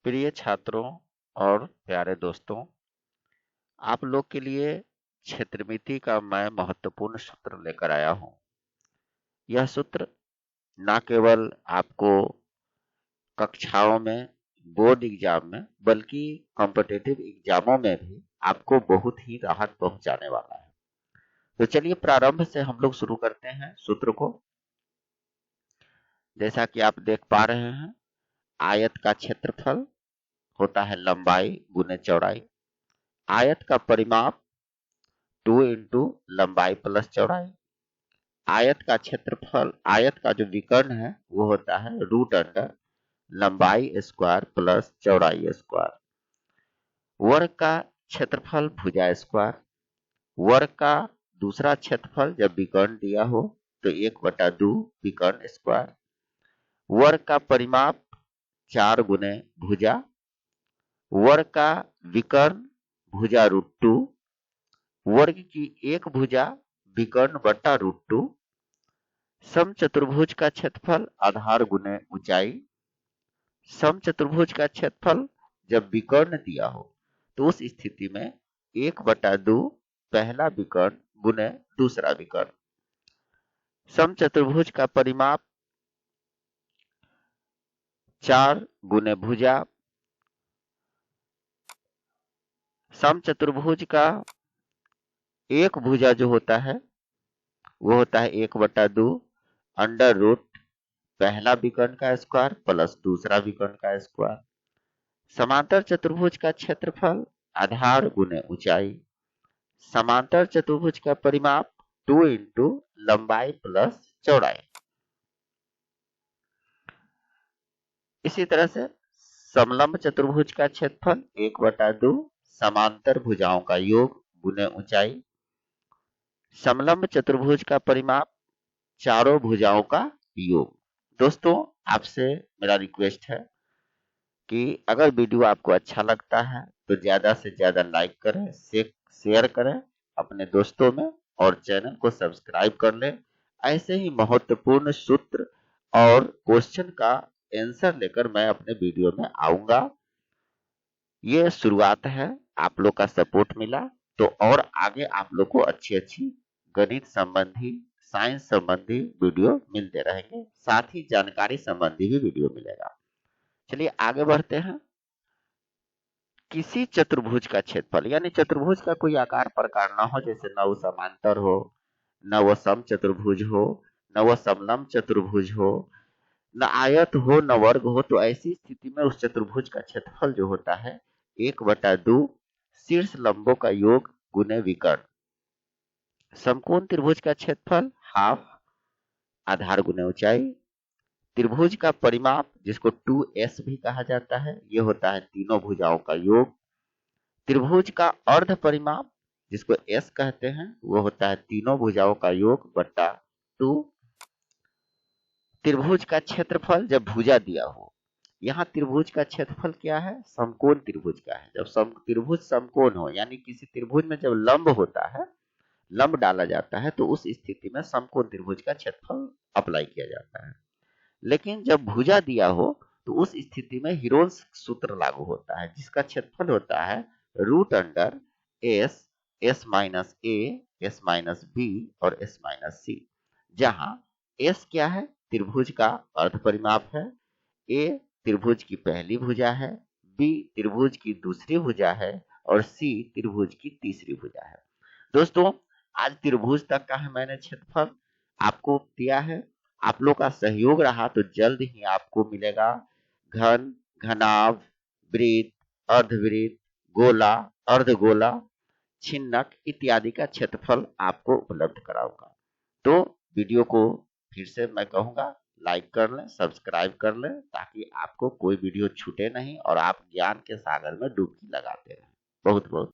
प्रिय छात्रों और प्यारे दोस्तों, आप लोग के लिए क्षेत्रमिति का मैं महत्वपूर्ण सूत्र लेकर आया हूं। यह सूत्र न केवल आपको कक्षाओं में, बोर्ड एग्जाम में, बल्कि कॉम्पिटिटिव एग्जामों में भी आपको बहुत ही राहत पहुंचाने वाला है। तो चलिए प्रारंभ से हम लोग शुरू करते हैं सूत्र को। जैसा कि आप देख पा रहे हैं, आयत का क्षेत्रफल होता है लंबाई गुने चौड़ाई। आयत का परिमाप 2 इंटू लंबाई प्लस चौड़ाई। आयत का क्षेत्रफल, आयत का जो विकर्ण है वो होता है रूट अंडर लंबाई स्क्वायर प्लस चौड़ाई स्क्वायर। वर्ग का क्षेत्रफल भुजा स्क्वायर। वर्ग का दूसरा क्षेत्रफल जब विकर्ण दिया हो तो 1/2 विकर्ण स्क्वायर। वर्ग का परिमाप 4 गुने भुजा। वर्ग का विकर्ण भुजा √2। वर्ग की एक भुजा विकर्ण बटा √2। समचतुर्भुज का क्षेत्रफल आधार गुने ऊंचाई। समचतुर्भुज का क्षेत्रफल जब विकर्ण दिया हो तो उस स्थिति में 1/2 पहला विकर्ण गुने दूसरा विकर्ण। समचतुर्भुज का परिमाप 4 गुने भुजा। समचतुर्भुज का एक भुजा जो होता है वो होता है 1/2 अंडर रूट पहला विकर्ण का स्क्वायर प्लस दूसरा विकर्ण का स्क्वायर। समांतर चतुर्भुज का क्षेत्रफल आधार गुने ऊंचाई। समांतर चतुर्भुज का परिमाप 2 इंटू लंबाई प्लस चौड़ाई। इसी तरह से समलंब चतुर्भुज का क्षेत्रफल 1/2 समांतर भुजाओं का योग गुने ऊंचाई। समलंब चतुर्भुज का परिमाप चारों भुजाओं का योग। दोस्तों, आपसे मेरा रिक्वेस्ट है कि अगर वीडियो आपको अच्छा लगता है तो ज्यादा से ज्यादा लाइक करें, शेयर करें अपने दोस्तों में और चैनल को सब्सक्राइब कर लें। ऐसे ही महत्वपूर्ण सूत्र और क्वेश्चन का आंसर लेकर मैं अपने वीडियो में आऊंगा। ये शुरुआत है, आप लोग का सपोर्ट मिला तो और आगे आप लोग को अच्छी अच्छी गणित संबंधी, साइंस संबंधी वीडियो मिलते रहेंगे। साथ ही जानकारी संबंधी भी वीडियो मिलेगा। चलिए आगे बढ़ते हैं। किसी चतुर्भुज का क्षेत्रफल, यानी चतुर्भुज का कोई आकार प्रकार ना हो, जैसे न वो समांतर हो, न वो समचतुर्भुज हो, न वो समलंब चतुर्भुज हो, न आयत हो, न वर्ग हो, तो ऐसी स्थिति में उस चतुर्भुज का क्षेत्रफल जो होता है 1/2 शीर्ष लंबों का योग गुने विकर्ण। समकोण त्रिभुज का क्षेत्रफल हाफ आधार गुने ऊंचाई। त्रिभुज का परिमाप जिसको 2s भी कहा जाता है, ये होता है तीनों भुजाओं का योग। त्रिभुज का अर्ध परिमाप जिसको s कहते हैं, वो होता है तीनों भुजाओं का योग बटा 2। त्रिभुज का क्षेत्रफल जब भुजा दिया हो, यहाँ त्रिभुज का क्षेत्रफल क्या है, समकोण त्रिभुज का है। जब त्रिभुज समकोण हो, यानी किसी त्रिभुज में जब लंब होता है, लंब डाला जाता है, तो उस स्थिति में समकोण त्रिभुज का क्षेत्रफल अप्लाई किया जाता है। लेकिन जब भुजा दिया हो तो उस स्थिति में हीरोल्स सूत्र लागू होता है, जिसका क्षेत्रफल होता है root under s minus a, s minus b और s माइनस c। जहां s क्या है, त्रिभुज का अर्ध परिमाप है, a त्रिभुज की पहली भुजा है, b त्रिभुज की दूसरी भुजा है और c त्रिभुज की तीसरी भुजा है। दोस्तों, आज त्रिभुज तक का है मैंने क्षेत्रफल आपको दिया है। आप लोग का सहयोग रहा तो जल्द ही आपको मिलेगा घन, घनाभ, वृत्त, अर्धवृत्त, गोला, अर्धगोला, छिन्नक इत्यादि का क्षेत्रफल आपको उपलब्ध कराऊंगा। तो वीडियो को फिर से मैं कहूंगा लाइक कर लें, सब्सक्राइब कर लें, ताकि आपको कोई वीडियो छूटे नहीं और आप ज्ञान के सागर में डुबकी लगाते रहें। बहुत बहुत